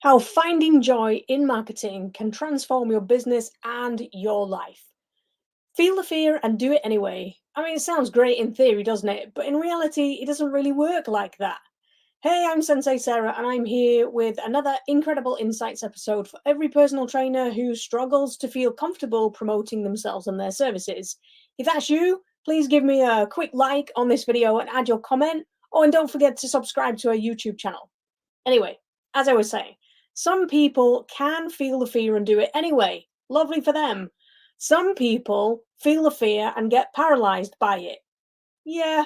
How finding joy in marketing can transform your business and your life. Feel the fear and do it anyway. I mean, it sounds great in theory, doesn't it? But in reality, it doesn't really work like that. Hey, I'm Sensei Sarah, and I'm here with another incredible insights episode for every personal trainer who struggles to feel comfortable promoting themselves and their services. If that's you, please give me a quick like on this video and add your comment. Oh, and don't forget to subscribe to our YouTube channel. Anyway, as I was saying, some people can feel the fear and do it anyway. Lovely for them. Some people feel the fear and get paralyzed by it. Yeah.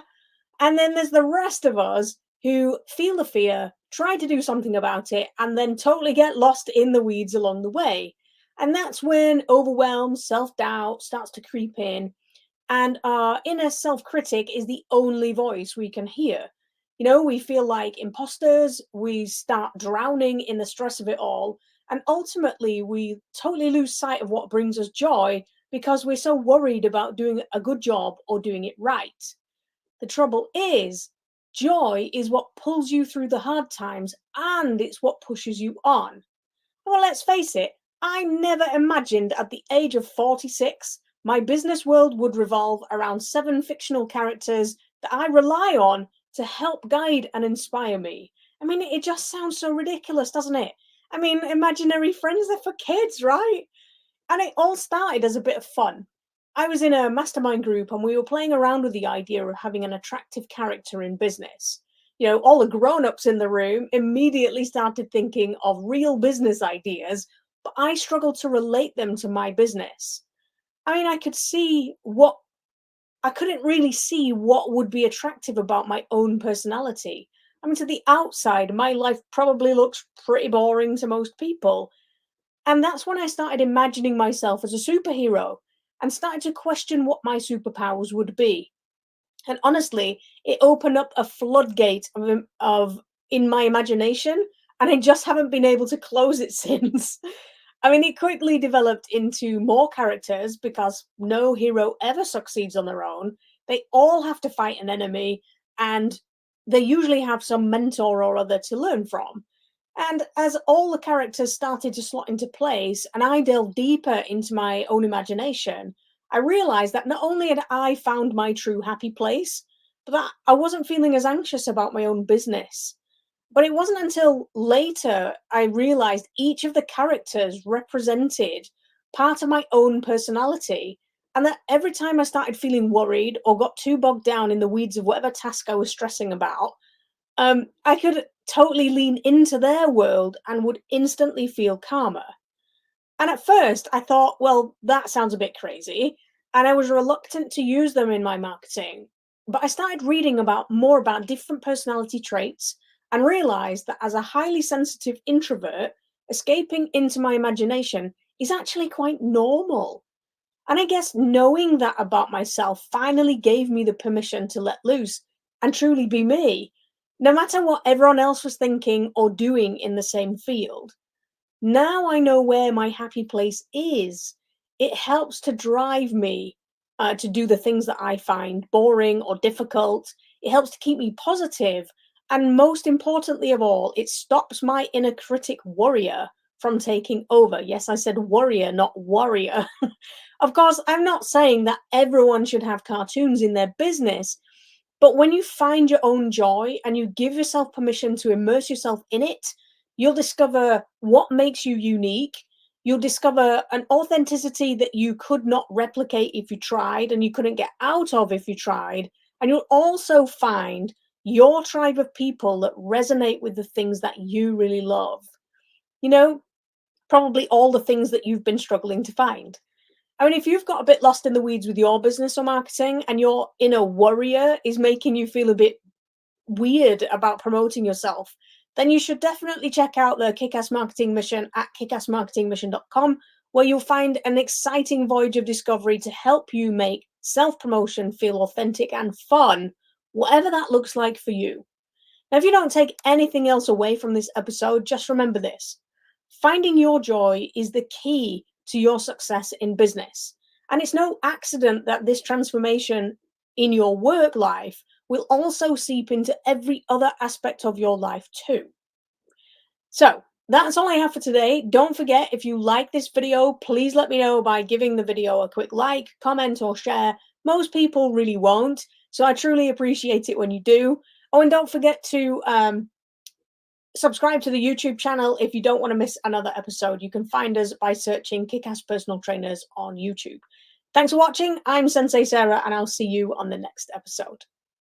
And then there's the rest of us who feel the fear, try to do something about it, and then totally get lost in the weeds along the way. And that's when overwhelm, self doubt starts to creep in, and our inner self critic is the only voice we can hear. We feel like imposters, we start drowning in the stress of it all, and ultimately we totally lose sight of what brings us joy because we're so worried about doing a good job or doing it right. The trouble is, joy is what pulls you through the hard times and it's what pushes you on. Well, let's face it, I never imagined at the age of 46 my business world would revolve around seven fictional characters that I rely on to help guide and inspire me. I mean, it just sounds so ridiculous, doesn't it? I mean, imaginary friends, they're for kids, right? And it all started as a bit of fun. I was in a mastermind group and we were playing around with the idea of having an attractive character in business. All the grown ups in the room immediately started thinking of real business ideas, but I struggled to relate them to my business. I mean, I couldn't really see what would be attractive about my own personality. I mean, to the outside, my life probably looks pretty boring to most people. And that's when I started imagining myself as a superhero and started to question what my superpowers would be. And honestly, it opened up a floodgate of in my imagination, and I just haven't been able to close it since. I mean, it quickly developed into more characters because no hero ever succeeds on their own. They all have to fight an enemy, and they usually have some mentor or other to learn from. And as all the characters started to slot into place, and I delved deeper into my own imagination, I realized that not only had I found my true happy place, but that I wasn't feeling as anxious about my own business. But it wasn't until later I realized each of the characters represented part of my own personality, and that every time I started feeling worried or got too bogged down in the weeds of whatever task I was stressing about, I could totally lean into their world and would instantly feel calmer. And at first, I thought, well, that sounds a bit crazy, and I was reluctant to use them in my marketing. But I started reading about more about different personality traits and realized that as a highly sensitive introvert, escaping into my imagination is actually quite normal. And I guess knowing that about myself finally gave me the permission to let loose and truly be me, no matter what everyone else was thinking or doing in the same field. Now I know where my happy place is. It helps to drive me to do the things that I find boring or difficult. It helps to keep me positive, and most importantly of all, it stops my inner critic warrior from taking over. Yes, I said warrior, not warrior. Of course, I'm not saying that everyone should have cartoons in their business, but when you find your own joy and you give yourself permission to immerse yourself in it, you'll discover what makes you unique. You'll discover an authenticity that you could not replicate if you tried and you couldn't get out of if you tried. And you'll also find your tribe of people that resonate with the things that you really love. You know, probably all the things that you've been struggling to find. I mean, if you've got a bit lost in the weeds with your business or marketing and your inner warrior is making you feel a bit weird about promoting yourself, then you should definitely check out the Kick-Ass Marketing Mission at kickassmarketingmission.com, where you'll find an exciting voyage of discovery to help you make self-promotion feel authentic and fun, whatever that looks like for you. Now, if you don't take anything else away from this episode, just remember this. Finding your joy is the key to your success in business. And it's no accident that this transformation in your work life will also seep into every other aspect of your life too. So, That's all I have for today. Don't forget, if you like this video, please let me know by giving the video a quick like, comment, or share. Most people really won't, so I truly appreciate it when you do. Oh, and don't forget to subscribe to the YouTube channel if you don't want to miss another episode. You can find us by searching Kick-Ass Personal Trainers on YouTube. Thanks for watching. I'm Sensei Sarah, and I'll see you on the next episode.